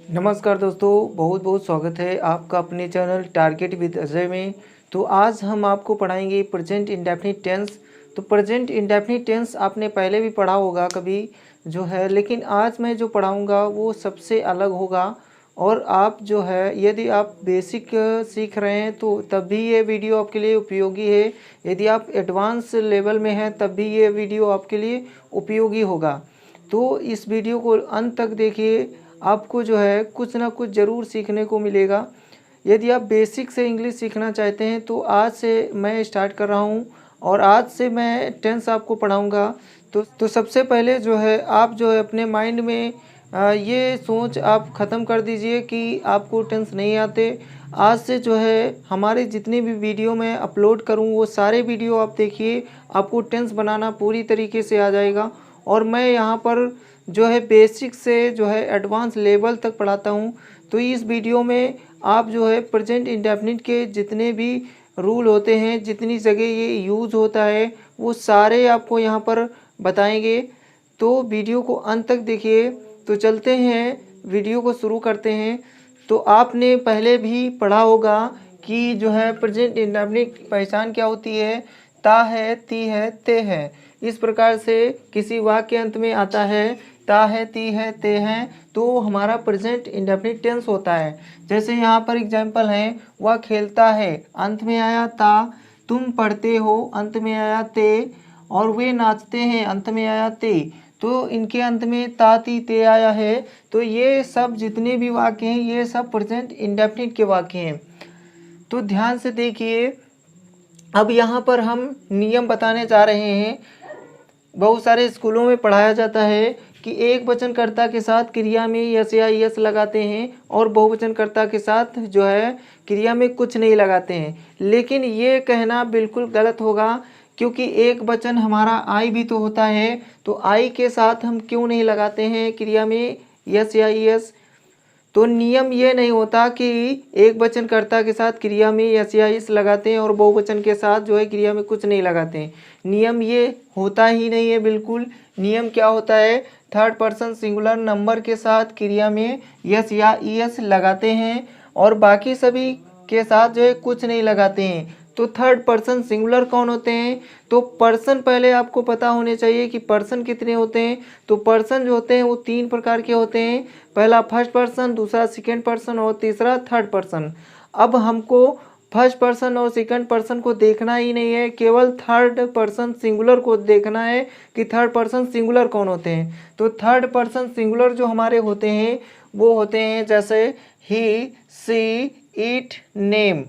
नमस्कार दोस्तों, बहुत बहुत स्वागत है आपका अपने चैनल टारगेट विद अजय में। तो आज हम आपको पढ़ाएंगे प्रेजेंट इंडेफिनिट टेंस। तो प्रेजेंट इंडेफिनिट टेंस आपने पहले भी पढ़ा होगा कभी जो है, लेकिन आज मैं जो पढ़ाऊंगा वो सबसे अलग होगा। और आप जो है, यदि आप बेसिक सीख रहे हैं तो तब भी ये वीडियो आपके लिए उपयोगी है। यदि आप एडवांस लेवल में हैं तब भी ये वीडियो आपके लिए उपयोगी होगा। तो इस वीडियो को अंत तक देखिए, आपको जो है कुछ ना कुछ ज़रूर सीखने को मिलेगा। यदि आप बेसिक से इंग्लिश सीखना चाहते हैं तो आज से मैं स्टार्ट कर रहा हूं और आज से मैं टेंस आपको पढ़ाऊंगा। तो सबसे पहले जो है आप जो है अपने माइंड में ये सोच आप ख़त्म कर दीजिए कि आपको टेंस नहीं आते। आज से जो है हमारे जितने भी वीडियो मैं अपलोड करूं वो सारे वीडियो आप देखिए, आपको टेंस बनाना पूरी तरीके से आ जाएगा। और मैं यहाँ पर जो है बेसिक से जो है एडवांस लेवल तक पढ़ाता हूँ। तो इस वीडियो में आप जो है प्रेजेंट इंडेफिनिट के जितने भी रूल होते हैं, जितनी जगह ये यूज़ होता है, वो सारे आपको यहाँ पर बताएंगे। तो वीडियो को अंत तक देखिए। तो चलते हैं, वीडियो को शुरू करते हैं। तो आपने पहले भी पढ़ा होगा कि जो है प्रेजेंट इंडेफिनिट की पहचान क्या होती है। ता है, ती है, ते है। इस प्रकार से किसी वाक्य के अंत में आता है ता है, ती है, ते हैं, तो हमारा प्रेजेंट इंडेफिनिट टेंस होता है। जैसे यहाँ पर एग्जाम्पल है, वह खेलता है, अंत में आया ता। तुम पढ़ते हो, अंत में आया ते। और वे नाचते हैं, अंत में आया ते। तो इनके अंत में ता, ती, ते आया है। तो ये सब जितने भी वाक्य हैं ये सब प्रेजेंट इंडेफिनिट के वाक्य हैं। तो ध्यान से देखिए, अब यहाँ पर हम नियम बताने जा रहे हैं। बहुत सारे स्कूलों में पढ़ाया जाता है कि एक वचनकर्ता के साथ क्रिया में यस या यस लगाते हैं और बहुवचनकर्ता के साथ जो है क्रिया में कुछ नहीं लगाते हैं। लेकिन ये कहना बिल्कुल गलत होगा, क्योंकि एक वचन हमारा आई भी तो होता है। तो आई के साथ हम क्यों नहीं लगाते हैं क्रिया में यस या यस। तो नियम ये नहीं होता कि एक वचनकर्ता के साथ क्रिया में यस या यस लगाते हैं और बहुवचन के साथ जो है क्रिया में कुछ नहीं लगाते हैं। नियम ये होता ही नहीं है बिल्कुल। नियम क्या होता है, थर्ड पर्सन सिंगुलर नंबर के साथ क्रिया में यस या यस लगाते हैं और बाकी सभी के साथ जो है कुछ नहीं लगाते हैं। तो थर्ड पर्सन सिंगुलर कौन होते हैं, तो पर्सन पहले आपको पता होने चाहिए कि पर्सन कितने होते हैं। तो पर्सन जो होते हैं वो तीन प्रकार के होते हैं। पहला फर्स्ट पर्सन, दूसरा सेकंड पर्सन और तीसरा थर्ड पर्सन। अब हमको फर्स्ट पर्सन और सेकंड पर्सन को देखना ही नहीं है, केवल थर्ड पर्सन सिंगुलर को देखना है कि थर्ड पर्सन सिंगुलर कौन होते हैं। तो थर्ड पर्सन सिंगुलर जो हमारे होते हैं वो होते हैं जैसे ही, सी, इट, नेम।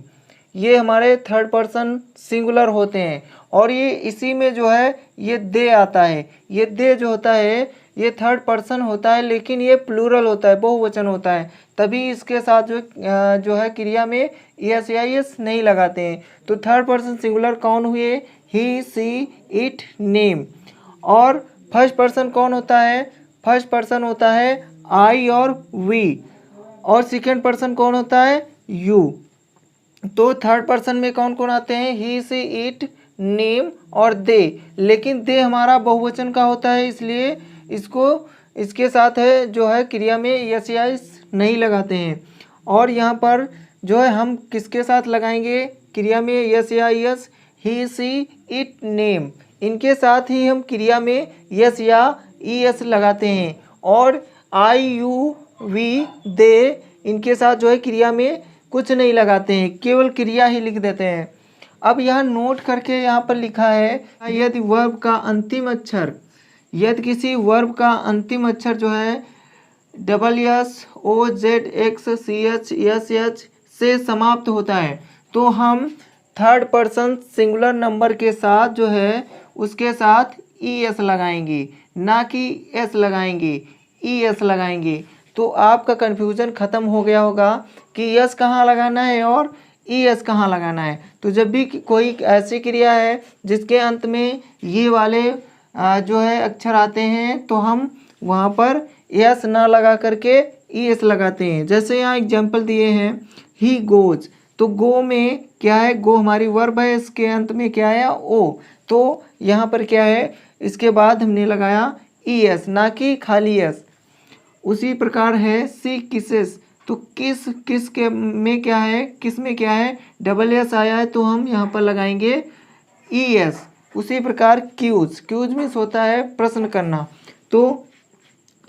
ये हमारे थर्ड पर्सन सिंगुलर होते हैं। और ये इसी में जो है ये दे आता है। ये दे जो होता है ये थर्ड पर्सन होता है, लेकिन ये प्लूरल होता है, बहुवचन होता है। तभी इसके साथ जो है क्रिया में यस या यस नहीं लगाते हैं। तो थर्ड पर्सन सिंगुलर कौन हुए, ही, सी, इट, नेम। और फर्स्ट पर्सन कौन होता है, फर्स्ट पर्सन होता है आई और वी। और सेकंड पर्सन कौन होता है, यू। तो थर्ड पर्सन में कौन कौन आते हैं, ही, सी, इट, नेम और दे। लेकिन दे हमारा बहुवचन का होता है, इसलिए इसको इसके साथ है जो है क्रिया में यस या यस नहीं लगाते हैं। और यहाँ पर जो है हम किसके साथ लगाएंगे क्रिया में यस या s, he, she, it, name. इनके साथ ही हम क्रिया में यस या यस लगाते हैं। और आई, यू, वी, दे, इनके साथ जो है क्रिया में कुछ नहीं लगाते हैं, केवल क्रिया ही लिख देते हैं। अब यहाँ नोट करके यहाँ पर लिखा है, यदि वर्ब का अंतिम अक्षर, यदि किसी वर्ब का अंतिम अक्षर जो है WSOZXCHSH से समाप्त होता है तो हम थर्ड पर्सन सिंगुलर नंबर के साथ जो है उसके साथ ES लगाएंगे, ना कि S लगाएंगे, ES लगाएंगे। तो आपका कन्फ्यूज़न ख़त्म हो गया होगा कि यस कहाँ लगाना है और ES कहाँ लगाना है। तो जब भी कोई ऐसी क्रिया है जिसके अंत में ये वाले जो है अक्षर आते हैं तो हम वहाँ पर यस ना लगा करके ES लगाते हैं। जैसे यहाँ एग्जाम्पल दिए हैं, ही गोज। तो गो में क्या है, गो हमारी वर्ब है, इसके अंत में क्या है, ओ। तो यहाँ पर क्या है, इसके बाद हमने लगाया ES, ना कि खाली एस। उसी प्रकार है सी किसेस, तो किस के में क्या है, किस में क्या है, डबल एस आया है तो हम यहाँ पर लगाएंगे ई एस। उसी प्रकार क्यूज मीन्स होता है प्रश्न करना, तो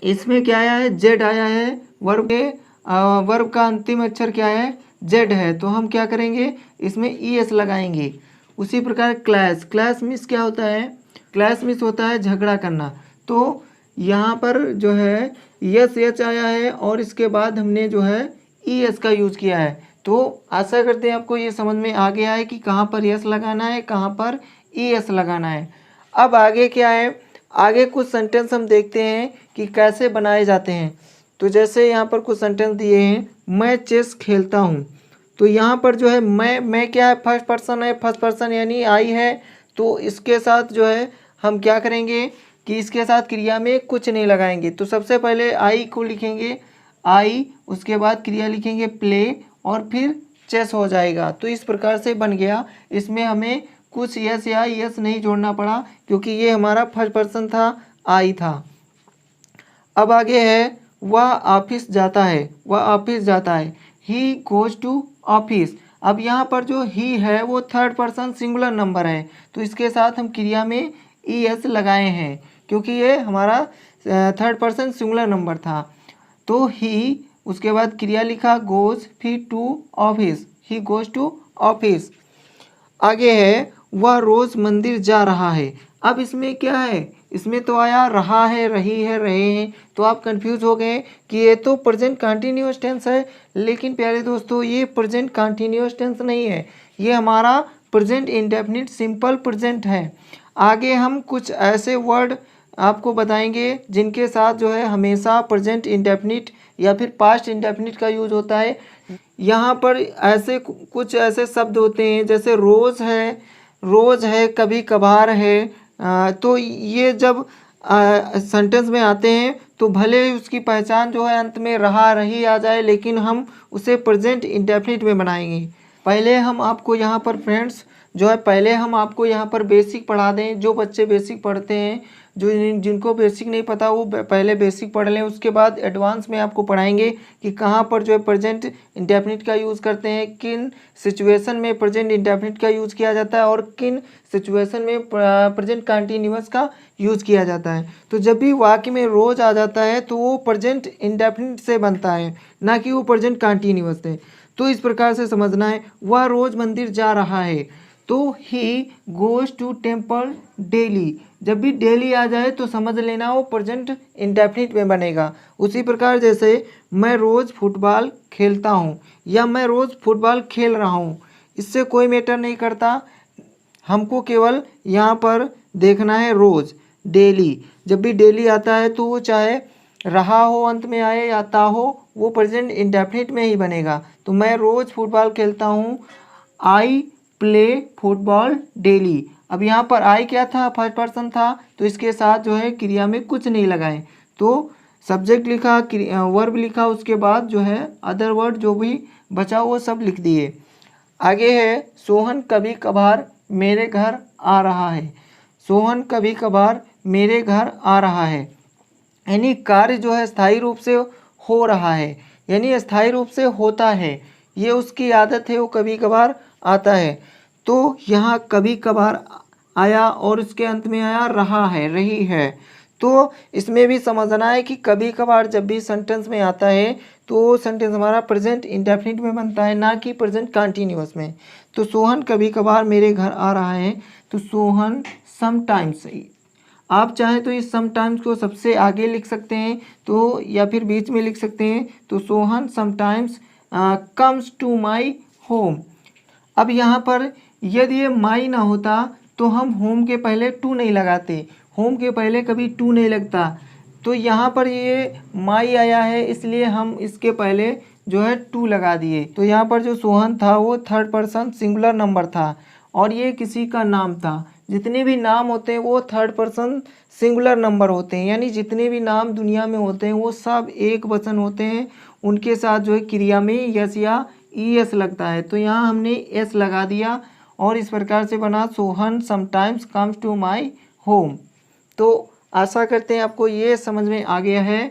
इसमें क्या आया है, जेड आया है। वर्ब का अंतिम अक्षर क्या है, जेड है, तो हम क्या करेंगे, इसमें ई एस लगाएंगे। उसी प्रकार क्लैश मीन्स क्या होता है, क्लैश मीन्स होता है झगड़ा करना, तो यहाँ पर जो है यस एच आया है और इसके बाद हमने जो है ई एस का यूज़ किया है। तो आशा करते हैं आपको ये समझ में आ गया है कि कहाँ पर यस लगाना है, कहाँ पर ई एस लगाना है। अब आगे क्या है, आगे कुछ सेंटेंस हम देखते हैं कि कैसे बनाए जाते हैं। तो जैसे यहाँ पर कुछ सेंटेंस दिए हैं, मैं चेस खेलता हूँ, तो यहाँ पर जो है मैं क्या है, फर्स्ट पर्सन है, फर्स्ट पर्सन यानी आई है, तो इसके साथ जो है हम क्या करेंगे कि इसके साथ क्रिया में कुछ नहीं लगाएंगे। तो सबसे पहले आई को लिखेंगे आई, उसके बाद क्रिया लिखेंगे प्ले और फिर चेस हो जाएगा। तो इस प्रकार से बन गया, इसमें हमें कुछ यस या यस नहीं जोड़ना पड़ा क्योंकि ये हमारा फर्स्ट पर्सन था, आई था। अब आगे है वह ऑफिस जाता है, वह ऑफिस जाता है, ही गोज टू ऑफिस। अब यहाँ पर जो ही है वो थर्ड पर्सन सिंगुलर नंबर है, तो इसके साथ हम क्रिया में ई एस लगाए हैं क्योंकि ये हमारा थर्ड पर्सन सिंगुलर नंबर था। तो ही, उसके बाद क्रिया लिखा गोज, फिर to office, he goes to office. आगे है वह रोज मंदिर जा रहा है। अब इसमें क्या है, इसमें तो आया रहा है, रही है, रहे हैं, तो आप कंफ्यूज हो गए कि ये तो प्रेजेंट कंटिन्यूअस टेंस है। लेकिन प्यारे दोस्तों ये प्रेजेंट कंटिन्यूअस टेंस नहीं है, ये हमारा प्रेजेंट इंडेफिनिट सिंपल प्रेजेंट है। आगे हम कुछ ऐसे वर्ड आपको बताएंगे जिनके साथ जो है हमेशा प्रेजेंट इंडेफिनिट या फिर पास्ट इंडेफिनिट का यूज होता है। यहाँ पर ऐसे कुछ ऐसे शब्द होते हैं जैसे रोज़ है, कभी कभार है, तो ये जब सेंटेंस में आते हैं तो भले ही उसकी पहचान जो है अंत में रहा रही आ जाए, लेकिन हम उसे प्रेजेंट इंडेफिनिट में बनाएंगे। पहले हम आपको यहाँ पर फ्रेंड्स जो है, पहले हम आपको यहाँ पर बेसिक पढ़ा दें। जो बच्चे बेसिक पढ़ते हैं, जो जिनको बेसिक नहीं पता वो पहले बेसिक पढ़ लें, उसके बाद एडवांस में आपको पढ़ाएंगे कि कहाँ पर जो है प्रेजेंट इंडेफिनिट का यूज़ करते हैं, किन सिचुएशन में प्रेजेंट इंडेफिनिट का यूज़ किया जाता है और किन सिचुएशन में प्रेजेंट कंटिन्यूअस का यूज़ किया जाता है। तो जब भी वाक्य में रोज आ जाता है तो वो प्रेजेंट इंडेफिनिट से बनता है, ना कि वो प्रेजेंट कंटिन्यूअस है। तो इस प्रकार से समझना है, वह रोज मंदिर जा रहा है, तो he goes to temple daily. जब भी डेली आ जाए तो समझ लेना वो प्रेजेंट इंडेफिनिट में बनेगा। उसी प्रकार जैसे मैं रोज़ फुटबॉल खेलता हूँ या मैं रोज़ फुटबॉल खेल रहा हूँ, इससे कोई मैटर नहीं करता, हमको केवल यहाँ पर देखना है रोज़, डेली। जब भी डेली आता है तो वो चाहे रहा हो अंत में आए या ता हो, वो प्रेजेंट इंडेफिनिट में ही बनेगा। तो मैं रोज़ फुटबॉल खेलता हूँ, आई प्ले फुटबॉल डेली। अब यहाँ पर आई क्या था, फर्स्ट पर्सन था, तो इसके साथ जो है क्रिया में कुछ नहीं लगाए, तो सब्जेक्ट लिखा, वर्ब लिखा, उसके बाद जो है अदर वर्ड जो भी बचा वो सब लिख दिए। आगे है सोहन कभी कभार मेरे घर आ रहा है, सोहन कभी कभार मेरे घर आ रहा है, यानी कार्य जो है स्थायी रूप से हो रहा है, यानी स्थायी रूप से होता है, ये उसकी आदत है, वो कभी कभार आता है। तो यहाँ कभी कभार आया और उसके अंत में आया रहा है, रही है, तो इसमें भी समझना है कि कभी कभार जब भी सेंटेंस में आता है तो सेंटेंस हमारा प्रेजेंट इंडेफिनिट में बनता है, ना कि प्रेजेंट कंटिन्यूअस में। तो सोहन कभी कभार मेरे घर आ रहा है, तो सोहन समटाइम्स, आप चाहें तो इस समटाइम्स को सबसे आगे लिख सकते हैं तो, या फिर बीच में लिख सकते हैं, तो Sohan sometimes comes to my home. अब यहाँ पर यदि ये माई ना होता तो हम होम के पहले टू नहीं लगाते, होम के पहले कभी टू नहीं लगता, तो यहाँ पर ये माई आया है इसलिए हम इसके पहले जो है टू लगा दिए। तो यहाँ पर जो सोहन था वो थर्ड पर्सन सिंगुलर नंबर था और ये किसी का नाम था। जितने भी नाम होते हैं वो थर्ड पर्सन सिंगुलर नंबर होते हैं, यानी जितने भी नाम दुनिया में होते हैं वो सब एक वचन होते हैं, उनके साथ जो है क्रिया में यस या ई एस लगता है, तो यहाँ हमने एस लगा दिया और इस प्रकार से बना Sohan sometimes comes to my home. तो आशा करते हैं आपको ये समझ में आ गया है।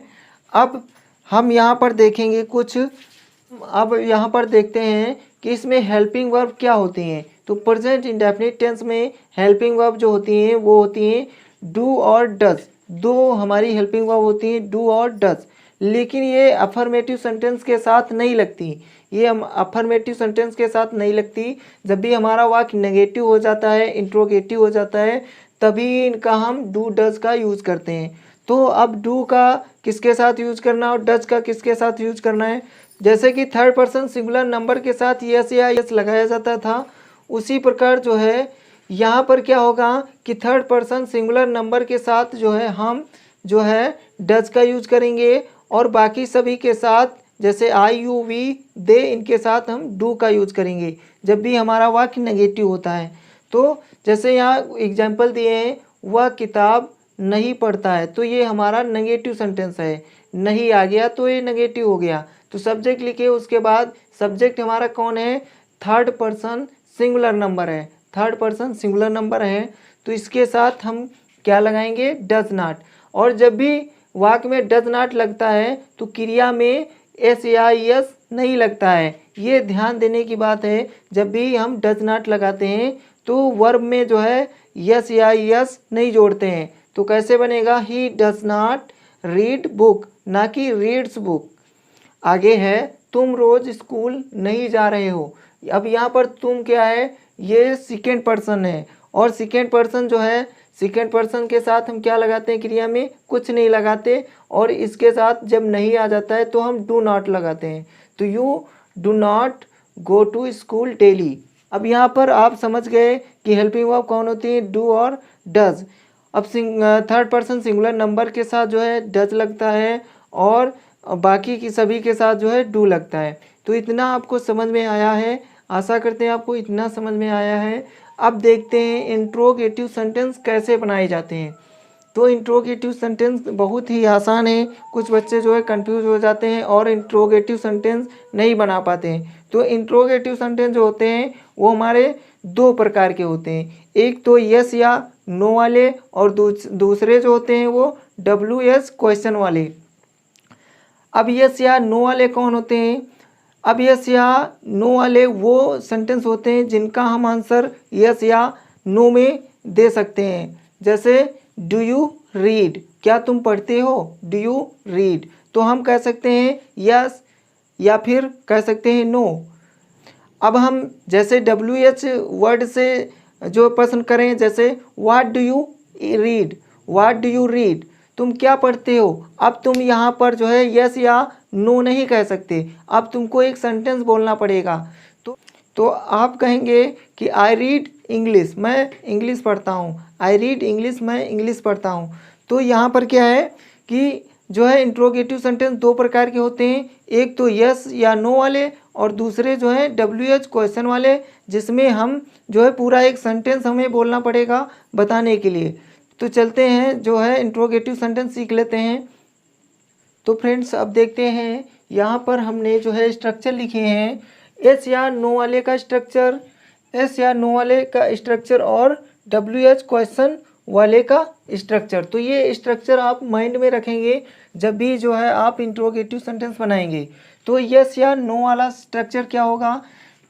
अब हम यहाँ पर देखेंगे कुछ। अब यहाँ पर देखते हैं कि इसमें हेल्पिंग वर्ब क्या होती हैं। तो प्रेजेंट इंडेफिनिट टेंस में हेल्पिंग वर्ब जो होती हैं वो होती हैं डू और डज। दो हमारी हेल्पिंग वर्ब होती हैं, डू और डज। लेकिन ये अफर्मेटिव सेंटेंस के साथ नहीं लगती। ये हम अफर्मेटिव सेंटेंस के साथ नहीं लगती। जब भी हमारा वाक्य नेगेटिव हो जाता है, इंट्रोगेटिव हो जाता है, तभी इनका हम डू डज का यूज़ करते हैं। तो अब डू का किसके साथ यूज करना और डज का किसके साथ यूज करना है। जैसे कि थर्ड पर्सन सिंगुलर नंबर के साथ यस या यस लगाया जाता था, उसी प्रकार जो है यहाँ पर क्या होगा कि थर्ड पर्सन सिंगुलर नंबर के साथ जो है हम जो है डज का यूज करेंगे, और बाकी सभी के साथ जैसे आई यू वी दे, इनके साथ हम डू का यूज करेंगे जब भी हमारा वाक्य नेगेटिव होता है। तो जैसे यहाँ एग्जाम्पल दिए हैं, वह किताब नहीं पढ़ता है, तो ये हमारा नेगेटिव सेंटेंस है। नहीं आ गया तो ये नेगेटिव हो गया। तो सब्जेक्ट लिखे, उसके बाद सब्जेक्ट हमारा कौन है, थर्ड पर्सन सिंगुलर नंबर है। थर्ड पर्सन सिंगुलर नंबर है, तो इसके साथ हम क्या लगाएंगे, डज नॉट। और जब भी वाक्य में डज नॉट लगता है तो क्रिया में एस या यस नहीं लगता है। ये ध्यान देने की बात है। जब भी हम डज नॉट लगाते हैं तो वर्ब में जो है यस या यस नहीं जोड़ते हैं। तो कैसे बनेगा, he does not read book, ना कि रीड्स बुक। आगे है, तुम रोज स्कूल नहीं जा रहे हो। अब यहाँ पर तुम क्या है, ये सेकेंड पर्सन है, और सेकेंड पर्सन जो है, सेकेंड पर्सन के साथ हम क्या लगाते हैं, क्रिया में कुछ नहीं लगाते, और इसके साथ जब नहीं आ जाता है तो हम डू नॉट लगाते हैं। तो you do not go to school daily. अब यहाँ पर आप समझ गए कि हेल्पिंग वर्ब कौन होती है, डू और डज। अब थर्ड पर्सन सिंगुलर नंबर के साथ जो है डज लगता है, और बाकी की सभी के साथ जो है डू लगता है। तो इतना आपको समझ में आया है, आशा करते हैं आपको इतना समझ में आया है। अब देखते हैं इंट्रोगेटिव सेंटेंस कैसे बनाए जाते हैं। तो इंट्रोगेटिव सेंटेंस बहुत ही आसान है। कुछ बच्चे जो है कंफ्यूज हो जाते हैं और इंट्रोगेटिव सेंटेंस नहीं बना पाते हैं। तो इंट्रोगेटिव सेंटेंस जो होते हैं वो हमारे दो प्रकार के होते हैं। एक तो यस या नो वाले, और दूसरे जो होते हैं वो डब्ल्यू एस क्वेश्चन वाले। अब यस या नो वाले कौन होते हैं, अब यस या नो वाले वो सेंटेंस होते हैं जिनका हम आंसर यस या नो में दे सकते हैं। जैसे डू यू रीड, क्या तुम पढ़ते हो, डू यू रीड, तो हम कह सकते हैं यस या फिर कह सकते हैं नो। अब हम जैसे डब्ल्यू एच वर्ड से जो प्रश्न करें, जैसे what do you read, what do you read, तुम क्या पढ़ते हो। अब तुम यहाँ पर जो है यस या नो नहीं कह सकते, अब तुमको एक सेंटेंस बोलना पड़ेगा। तो आप कहेंगे कि आई रीड इंग्लिश, मैं इंग्लिश पढ़ता हूँ, आई रीड इंग्लिश, मैं इंग्लिश पढ़ता हूँ। तो यहाँ पर क्या है कि जो है इंट्रोगेटिव सेंटेंस दो प्रकार के होते हैं, एक तो यस या नो वाले, और दूसरे जो है डब्ल्यू एच क्वेश्चन वाले, जिसमें हम जो है पूरा एक सेंटेंस हमें बोलना पड़ेगा बताने के लिए। तो चलते हैं जो है इंट्रोगेटिव सेंटेंस सीख लेते हैं। तो फ्रेंड्स अब देखते हैं, यहाँ पर हमने जो है स्ट्रक्चर लिखे हैं, एस या नो वाले का स्ट्रक्चर, एस या नो वाले का स्ट्रक्चर, और डब्ल्यू एच क्वेश्चन वाले का स्ट्रक्चर। तो ये स्ट्रक्चर आप माइंड में रखेंगे जब भी जो है आप इंट्रोगेटिव सेंटेंस बनाएंगे। तो यस या नो वाला स्ट्रक्चर क्या होगा,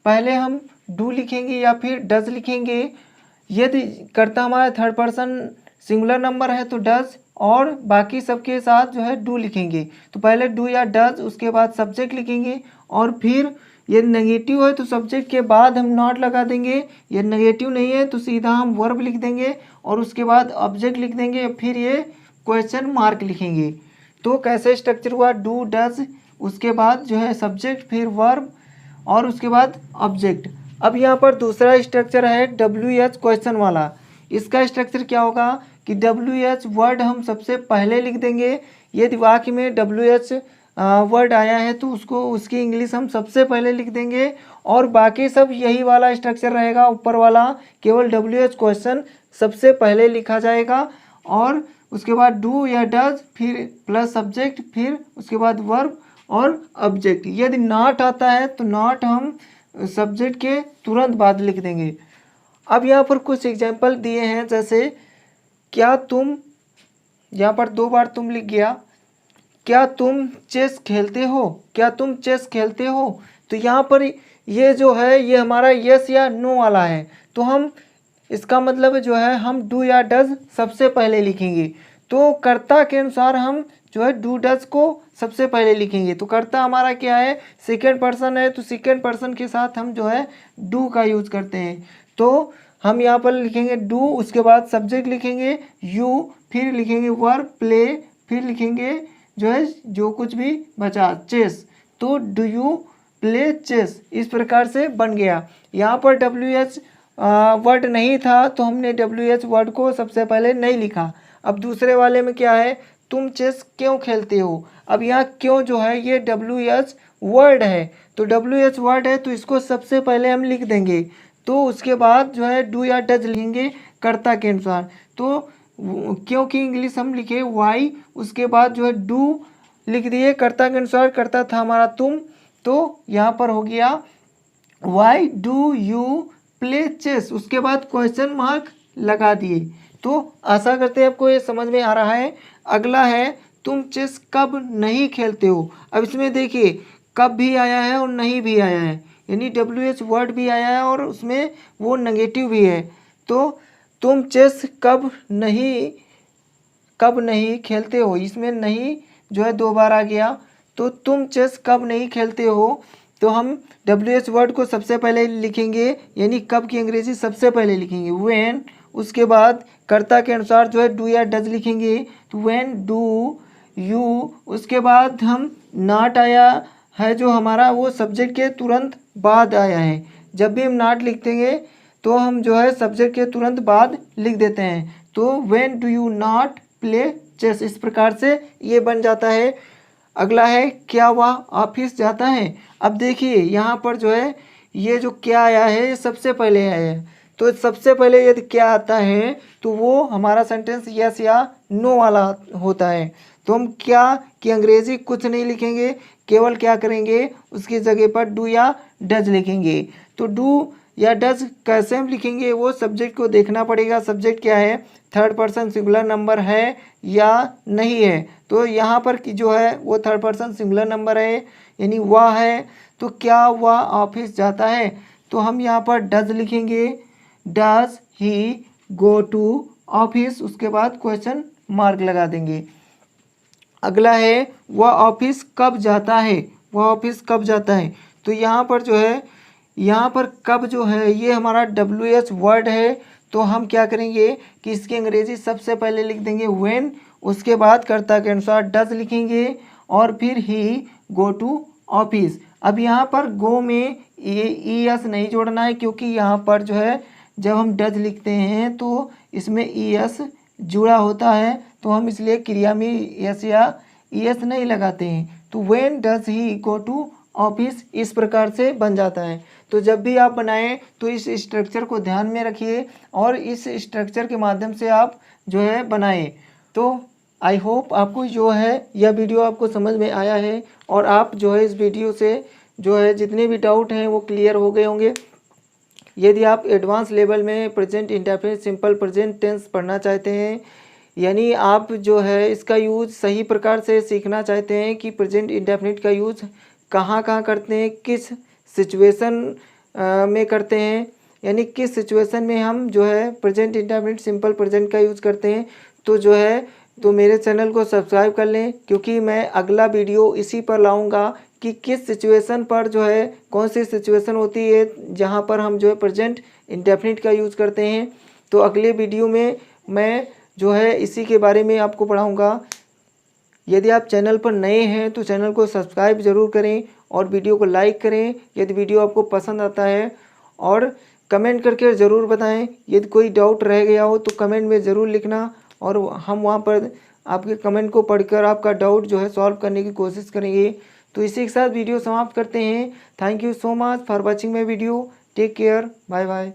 पहले हम डू लिखेंगे या फिर डज लिखेंगे। यदि कर्ता हमारा थर्ड पर्सन सिंगुलर नंबर है तो डज, और बाकी सबके साथ जो है डू लिखेंगे। तो पहले डू या डज, उसके बाद सब्जेक्ट लिखेंगे, और फिर ये नेगेटिव है तो सब्जेक्ट के बाद हम नॉट लगा देंगे, ये नेगेटिव नहीं है तो सीधा हम वर्ब लिख देंगे, और उसके बाद ऑब्जेक्ट लिख देंगे, फिर ये क्वेश्चन मार्क लिखेंगे। तो कैसे स्ट्रक्चर हुआ, डू डज, उसके बाद जो है सब्जेक्ट, फिर वर्ब, और उसके बाद ऑब्जेक्ट। अब यहाँ पर दूसरा स्ट्रक्चर है डब्ल्यू एच क्वेश्चन वाला। इसका स्ट्रक्चर क्या होगा कि डब्ल्यू एच वर्ड हम सबसे पहले लिख देंगे। यदि वाक्य में डब्ल्यू एच वर्ड आया है तो उसको उसकी इंग्लिश हम सबसे पहले लिख देंगे, और बाकी सब यही वाला स्ट्रक्चर रहेगा ऊपर वाला, केवल डब्ल्यू एच क्वेश्चन सबसे पहले लिखा जाएगा, और उसके बाद डू या डज, फिर प्लस सब्जेक्ट, फिर उसके बाद वर्ब और ऑब्जेक्ट। यदि नॉट आता है तो नॉट हम सब्जेक्ट के तुरंत बाद लिख देंगे। अब यहाँ पर कुछ एग्जाम्पल दिए हैं, जैसे क्या तुम, यहाँ पर दो बार तुम लिख गया, क्या तुम चेस खेलते हो, क्या तुम चेस खेलते हो। तो यहाँ पर ये जो है ये हमारा यस या नो वाला है, तो हम इसका मतलब जो है हम डू या डज सबसे पहले लिखेंगे। तो कर्ता के अनुसार हम जो है डू डज को सबसे पहले लिखेंगे। तो कर्ता हमारा क्या है, सेकेंड पर्सन है, तो सेकेंड पर्सन के साथ हम जो है डू का यूज़ करते हैं। तो हम यहाँ पर लिखेंगे डू, उसके बाद सब्जेक्ट लिखेंगे यू, फिर लिखेंगे वर्ब प्ले, फिर लिखेंगे जो है जो कुछ भी बचा चेस। तो डू यू प्ले चेस, इस प्रकार से बन गया। यहाँ पर WH वर्ड नहीं था तो हमने WH वर्ड को सबसे पहले नहीं लिखा। अब दूसरे वाले में क्या है, तुम चेस क्यों खेलते हो। अब यहाँ क्यों जो है ये WH वर्ड है, तो WH वर्ड है तो इसको सबसे पहले हम लिख देंगे। तो उसके बाद जो है डू या डज लिखेंगे कर्ता के अनुसार। तो क्योंकि इंग्लिश हम लिखे वाई, उसके बाद जो है डू लिख दिए कर्ता के अनुसार, कर्ता था हमारा तुम, तो यहाँ पर हो गया why do you play chess, उसके बाद क्वेश्चन मार्क लगा दिए। तो आशा करते हैं आपको ये समझ में आ रहा है। अगला है तुम चेस कब नहीं खेलते हो। अब इसमें देखिए कब भी आया है और नहीं भी आया है, यानी WH वर्ड भी आया है और उसमें वो नेगेटिव भी है। तो तुम चेस कब नहीं खेलते हो, इसमें नहीं जो है 2 बार आ गया। तो तुम चेस कब नहीं खेलते हो, तो हम WH वर्ड को सबसे पहले लिखेंगे, यानी कब की अंग्रेजी सबसे पहले लिखेंगे व्हेन, उसके बाद कर्ता के अनुसार जो है डू या डज लिखेंगे। तो व्हेन डू यू, उसके बाद हम नॉट आया है जो हमारा वो सब्जेक्ट के तुरंत बाद आया है। जब भी हम नॉट लिखेंगे तो हम जो है सब्जेक्ट के तुरंत बाद लिख देते हैं। तो when do you not play chess, इस प्रकार से ये बन जाता है। अगला है क्या वह ऑफिस जाता है। अब देखिए यहाँ पर जो है ये जो क्या आया है ये सबसे पहले आया है। तो सबसे पहले यदि क्या आता है तो वो हमारा सेंटेंस यस या नो वाला होता है। तो हम क्या कि अंग्रेजी कुछ नहीं लिखेंगे, केवल क्या करेंगे उसकी जगह पर डू या डज लिखेंगे। तो डू या डज कैसे हम लिखेंगे वो सब्जेक्ट को देखना पड़ेगा। सब्जेक्ट क्या है, थर्ड पर्सन सिंगुलर नंबर है या नहीं है। तो यहाँ पर कि जो है वो थर्ड पर्सन सिंगुलर नंबर है, यानी वह है। तो क्या वह ऑफिस जाता है, तो हम यहाँ पर डज लिखेंगे, does he go to office, उसके बाद क्वेश्चन मार्क लगा देंगे। अगला है वह ऑफिस कब जाता है, वह ऑफिस कब जाता है। तो यहाँ पर जो है यहाँ पर कब जो है ये हमारा WH वर्ड है। तो हम क्या करेंगे कि इसकी अंग्रेजी सबसे पहले लिख देंगे व्हेन, उसके बाद कर्ता के अनुसार डज लिखेंगे और फिर ही गो टू ऑफिस। अब यहाँ पर गो में ES नहीं जोड़ना है, क्योंकि यहाँ पर जो है जब हम डज लिखते हैं तो इसमें ES जुड़ा होता है, तो हम इसलिए क्रिया में एस या ES नहीं लगाते हैं। तो when does he go to office, इस प्रकार से बन जाता है। तो जब भी आप बनाएं तो इस स्ट्रक्चर को ध्यान में रखिए और इस स्ट्रक्चर के माध्यम से आप जो है बनाएं। तो आई होप आपको जो है यह वीडियो आपको समझ में आया है और आप जो है इस वीडियो से जो है जितने भी डाउट हैं वो क्लियर हो गए होंगे। यदि आप एडवांस लेवल में present indefinite simple present tense पढ़ना चाहते हैं, यानी आप जो है इसका यूज़ सही प्रकार से सीखना चाहते हैं कि प्रेजेंट इंडेफिनिट का यूज़ कहाँ कहाँ करते हैं, किस सिचुएशन में करते हैं, यानी किस सिचुएशन में हम जो है प्रेजेंट इंडेफिनिट सिंपल प्रेजेंट का यूज़ करते हैं, तो जो है तो मेरे चैनल को सब्सक्राइब कर लें, क्योंकि मैं अगला वीडियो इसी पर लाऊंगा कि किस सिचुएशन पर जो है कौन सी सिचुएशन होती है जहां पर हम जो है प्रेजेंट इंडेफिनिट का यूज़ करते हैं। तो अगले वीडियो में मैं जो है इसी के बारे में आपको पढ़ाऊँगा। यदि आप चैनल पर नए हैं तो चैनल को सब्सक्राइब ज़रूर करें और वीडियो को लाइक करें यदि वीडियो आपको पसंद आता है, और कमेंट करके ज़रूर बताएं। यदि कोई डाउट रह गया हो तो कमेंट में ज़रूर लिखना और हम वहां पर आपके कमेंट को पढ़कर आपका डाउट जो है सॉल्व करने की कोशिश करेंगे। तो इसी के साथ वीडियो समाप्त करते हैं। Thank you so much for watching my video. Take care, bye bye.